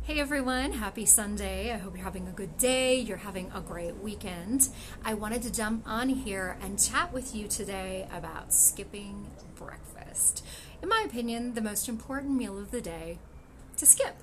Hey everyone, happy Sunday. I hope you're having a good day. You're having a great weekend. I wanted to jump on here and chat with you today about skipping breakfast. In my opinion, the most important meal of the day to skip.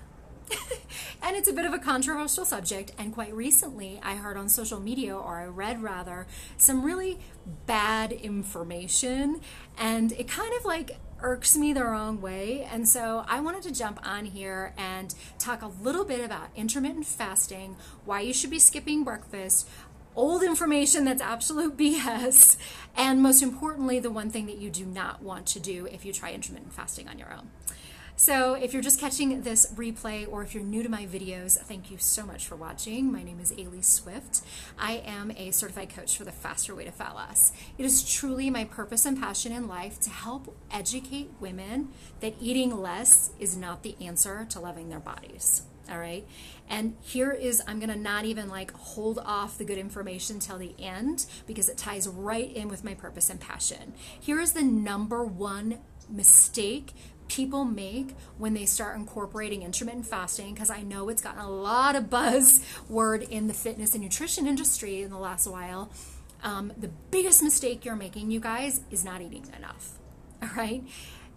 And it's a bit of a controversial subject, and quite recently I heard on social media, or I read rather, some really bad information, and it kind of like irks me the wrong way. And so I wanted to jump on here and talk a little bit about intermittent fasting, why you should be skipping breakfast, old information that's absolute BS, and most importantly, the one thing that you do not want to do if you try intermittent fasting on your own. So if you're just catching this replay, or if you're new to my videos, thank you so much for watching. My name is Ailey Swift. I am a certified coach for the faster way to fat loss. It is truly my purpose and passion in life to help educate women that eating less is not the answer to loving their bodies. All right. And here is, I'm going to not even like hold off the good information till the end because it ties right in with my purpose and passion. Here is the number one mistake people make when they start incorporating intermittent fasting, because I know it's gotten a lot of buzz word in the fitness and nutrition industry in the last while. The biggest mistake you're making, you guys, is not eating enough. All right.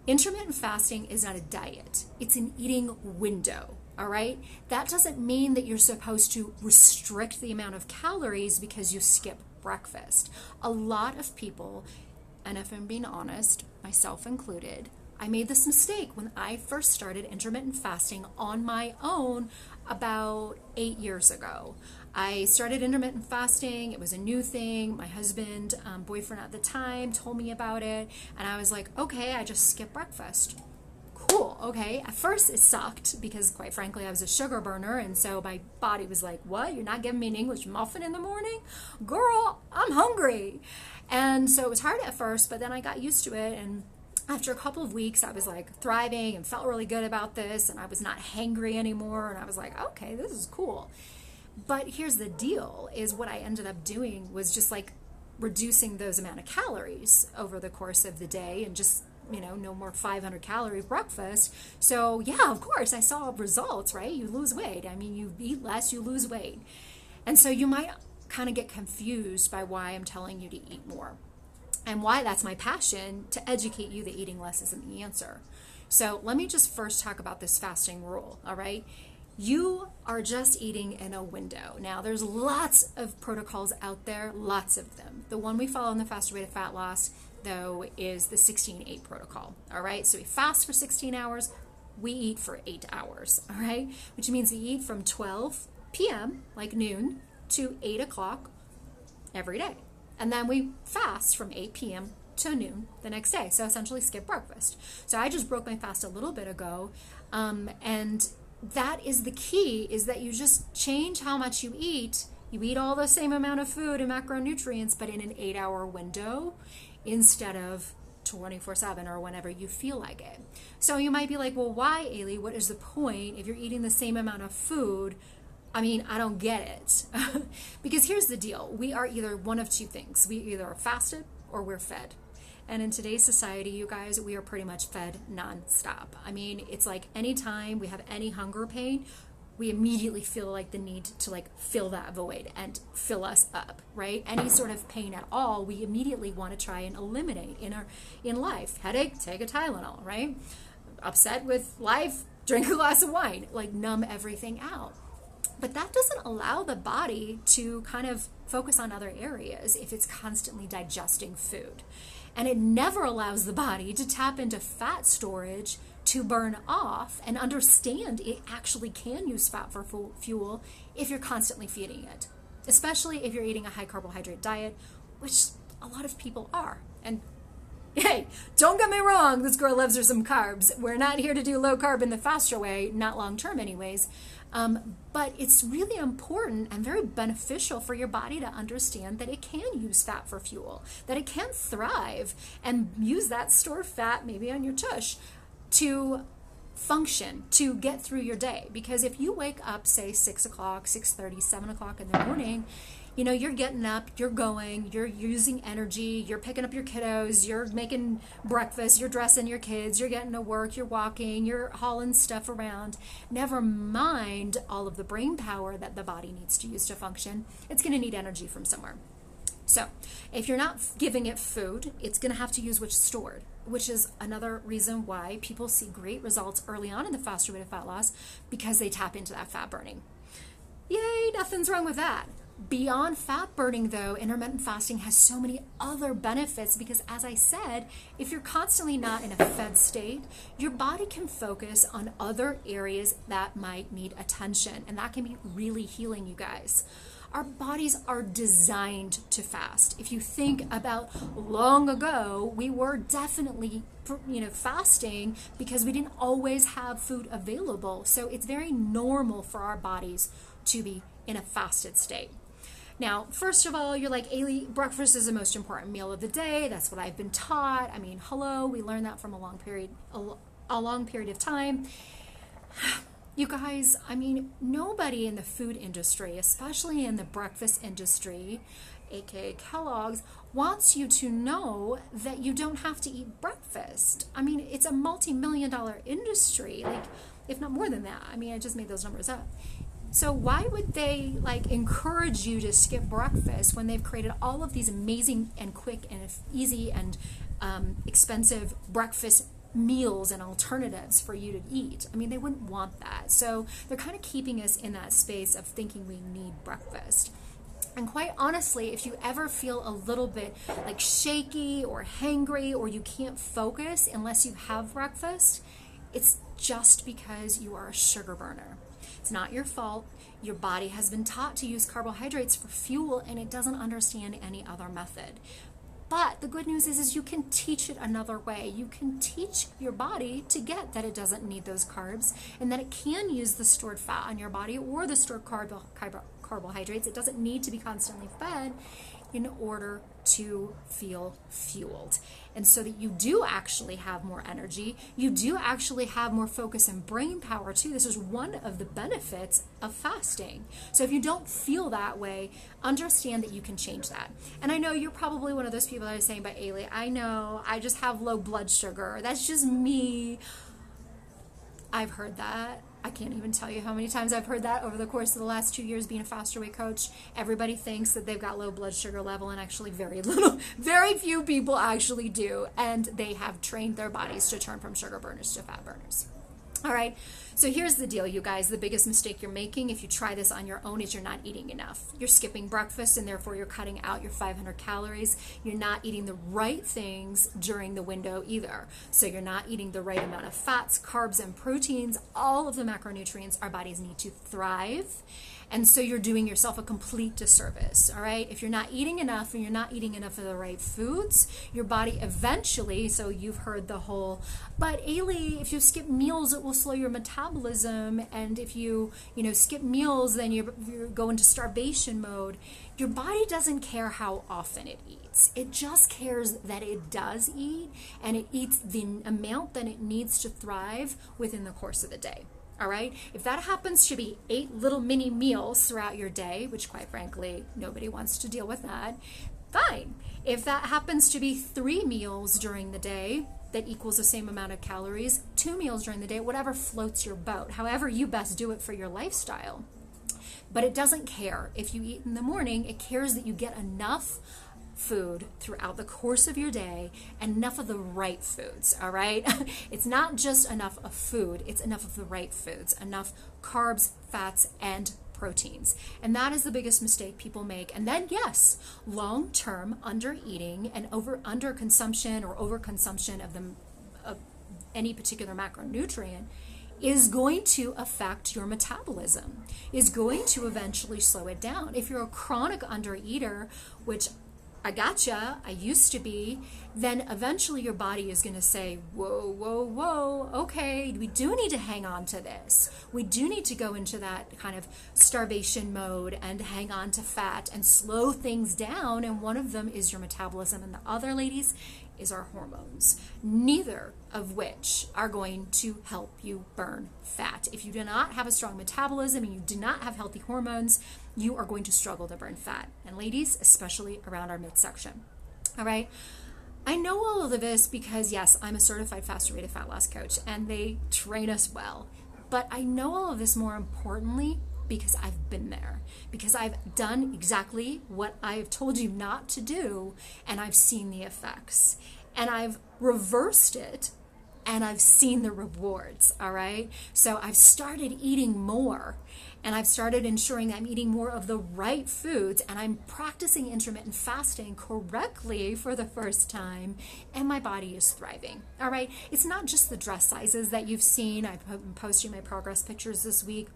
Intermittent fasting is not a diet. It's an eating window. All right. That doesn't mean that you're supposed to restrict the amount of calories because you skip breakfast. A lot of people, and if I'm being honest, myself included, I made this mistake when I first started intermittent fasting on my own about 8 years ago. I started intermittent fasting. It was a new thing. My husband, boyfriend at the time, told me about it. And I was like, okay, I just skip breakfast. Cool, okay. At first it sucked because, quite frankly, I was a sugar burner. And so my body was like, what? You're not giving me an English muffin in the morning? Girl, I'm hungry. And so it was hard at first, but then I got used to it. And after a couple of weeks, I was like thriving and felt really good about this, and I was not hangry anymore, and I was like, okay, this is cool. But here's the deal, is what I ended up doing was just like reducing those amount of calories over the course of the day, and just, no more 500 calorie breakfast. So yeah, of course, I saw results, right? You lose weight. I mean, you eat less, you lose weight. And so you might kind of get confused by why I'm telling you to eat more. And why that's my passion, to educate you that eating less isn't the answer. So let me just first talk about this fasting rule, all right? You are just eating in a window. Now, there's lots of protocols out there, lots of them. The one we follow in the faster way to fat loss, though, is the 16-8 protocol, all right? So we fast for 16 hours, we eat for 8 hours, all right? Which means we eat from 12 p.m., like noon, to 8 o'clock every day. And then we fast from 8 p.m. to noon the next day. So essentially skip breakfast. So I just broke my fast a little bit ago. And that is the key, is that you just change how much you eat. You eat all the same amount of food and macronutrients, but in an 8-hour window instead of 24/7 or whenever you feel like it. So you might be like, well, why, Ailey? What is the point if you're eating the same amount of food? I mean, I don't get it. Because here's the deal. We are either one of two things. We either are fasted or we're fed. And in today's society, you guys, we are pretty much fed nonstop. I mean, it's like anytime we have any hunger pain, we immediately feel like the need to like fill that void and fill us up, right? Any sort of pain at all, we immediately want to try and eliminate in life. Headache, take a Tylenol, right? Upset with life, drink a glass of wine, like numb everything out. But that doesn't allow the body to kind of focus on other areas if it's constantly digesting food. And it never allows the body to tap into fat storage to burn off and understand it actually can use fat for fuel if you're constantly feeding it, especially if you're eating a high carbohydrate diet, which a lot of people are. And hey, don't get me wrong, this girl loves her some carbs. We're not here to do low carb in the faster way, not long term anyways. But it's really important and very beneficial for your body to understand that it can use fat for fuel, that it can thrive and use that stored fat, maybe on your tush, to function, to get through your day. Because if you wake up, say 6 o'clock, 6:30, 7 o'clock in the morning, You're getting up, you're going, you're using energy, you're picking up your kiddos, you're making breakfast, you're dressing your kids, you're getting to work, you're walking, you're hauling stuff around. Never mind all of the brain power that the body needs to use to function. It's going to need energy from somewhere. So if you're not giving it food, it's going to have to use what's stored, which is another reason why people see great results early on in the faster rate of fat loss, because they tap into that fat burning. Yay, nothing's wrong with that. Beyond fat burning, though, intermittent fasting has so many other benefits because, as I said, if you're constantly not in a fed state, your body can focus on other areas that might need attention, and that can be really healing, you guys. Our bodies are designed to fast. If you think about long ago, we were definitely fasting because we didn't always have food available. So it's very normal for our bodies to be in a fasted state. Now, first of all, you're like, Ailey, breakfast is the most important meal of the day. That's what I've been taught. I mean, hello, we learned that from a long period of time. You guys, I mean, nobody in the food industry, especially in the breakfast industry, aka Kellogg's, wants you to know that you don't have to eat breakfast. I mean, it's a multi-million-dollar industry, like, if not more than that. I mean, I just made those numbers up. So why would they encourage you to skip breakfast when they've created all of these amazing and quick and easy and expensive breakfast meals and alternatives for you to eat? I mean, they wouldn't want that. So they're kind of keeping us in that space of thinking we need breakfast. And quite honestly, if you ever feel a little bit shaky or hangry or you can't focus unless you have breakfast, it's just because you are a sugar burner. It's not your fault. Your body has been taught to use carbohydrates for fuel, and it doesn't understand any other method. But the good news is you can teach it another way. You can teach your body to get that it doesn't need those carbs and that it can use the stored fat on your body or the stored carbohydrates. It doesn't need to be constantly fed in order to feel fueled. And so that you do actually have more energy, you do actually have more focus and brain power too. This is one of the benefits of fasting. So if you don't feel that way, understand that you can change that. And I know you're probably one of those people that is saying, but Ailey, I know, I just have low blood sugar. That's just me. I've heard that. I can't even tell you how many times I've heard that over the course of the last 2 years being a faster weight coach. Everybody thinks that they've got low blood sugar level, and actually very few people actually do. And they have trained their bodies to turn from sugar burners to fat burners. All right, so here's the deal, you guys. The biggest mistake you're making if you try this on your own is you're not eating enough. You're skipping breakfast, and therefore you're cutting out your 500 calories. You're not eating the right things during the window either. So you're not eating the right amount of fats, carbs, and proteins, all of the macronutrients our bodies need to thrive. And so you're doing yourself a complete disservice, all right? If you're not eating enough and you're not eating enough of the right foods, your body eventually, so you've heard the whole, but Ailey, if you skip meals, it will slow your metabolism. And if you skip meals, then you're going into starvation mode. Your body doesn't care how often it eats. It just cares that it does eat, and it eats the amount that it needs to thrive within the course of the day. All right, if that happens to be 8 little mini meals throughout your day, which quite frankly, nobody wants to deal with that, fine. If that happens to be 3 meals during the day, that equals the same amount of calories, 2 meals during the day, whatever floats your boat, however you best do it for your lifestyle. But it doesn't care if you eat in the morning. It cares that you get enough food throughout the course of your day, and enough of the right foods, all right? It's not just enough of food, it's enough of the right foods, enough carbs, fats, and proteins. And that is the biggest mistake people make. And then yes, long-term under eating and under consumption or overconsumption of any particular macronutrient is going to affect your metabolism, is going to eventually slow it down. If you're a chronic undereater, which I gotcha, I used to be, then eventually your body is going to say, whoa, whoa, whoa, okay, we do need to hang on to this. We do need to go into that kind of starvation mode and hang on to fat and slow things down. And one of them is your metabolism. And the other, ladies, is our hormones, neither of which are going to help you burn fat. If you do not have a strong metabolism and you do not have healthy hormones, you are going to struggle to burn fat. And ladies, especially around our midsection. All right. I know all of this because, yes, I'm a certified fast rated fat loss coach and they train us well. But I know all of this more importantly because I've been there, because I've done exactly what I've told you not to do, and I've seen the effects, and I've reversed it, and I've seen the rewards, all right? So I've started eating more, and I've started ensuring I'm eating more of the right foods, and I'm practicing intermittent fasting correctly for the first time, and my body is thriving, all right? It's not just the dress sizes that you've seen. I'm posting my progress pictures this week,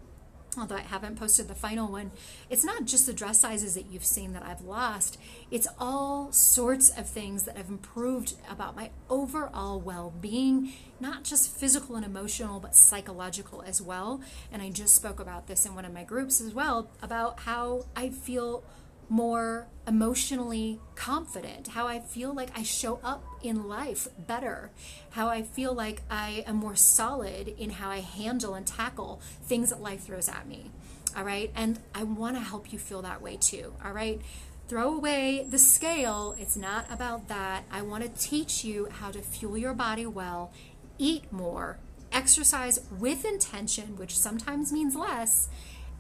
although I haven't posted the final one. It's not just the dress sizes that you've seen that I've lost. It's all sorts of things that have improved about my overall well-being, not just physical and emotional, but psychological as well. And I just spoke about this in one of my groups as well, about how I feel more emotionally confident, how I feel like I show up in life better, how I feel like I am more solid in how I handle and tackle things that life throws at me. All right. And I want to help you feel that way too. All right. Throw away the scale. It's not about that. I want to teach you how to fuel your body well, eat more, exercise with intention, which sometimes means less,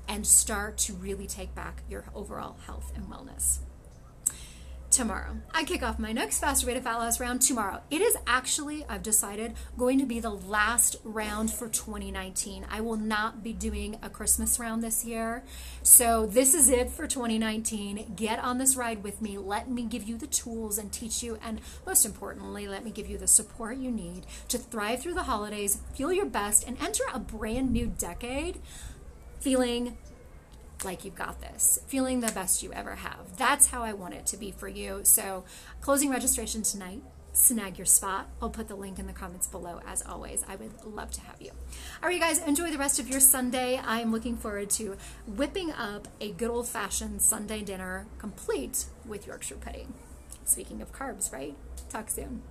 and start to really take back your overall health and wellness. Tomorrow, I kick off my next Fast Rated Fat Loss round tomorrow. It is actually, I've decided, going to be the last round for 2019. I will not be doing a Christmas round this year. So this is it for 2019. Get on this ride with me. Let me give you the tools and teach you, and most importantly, let me give you the support you need to thrive through the holidays, feel your best, and enter a brand new decade feeling like you've got this, feeling the best you ever have. That's how I want it to be for you. So closing registration tonight. Snag your spot. I'll put the link in the comments below as always. I would love to have you. All right, you guys, enjoy the rest of your Sunday. I'm looking forward to whipping up a good old-fashioned Sunday dinner complete with Yorkshire pudding. Speaking of carbs, right? Talk soon.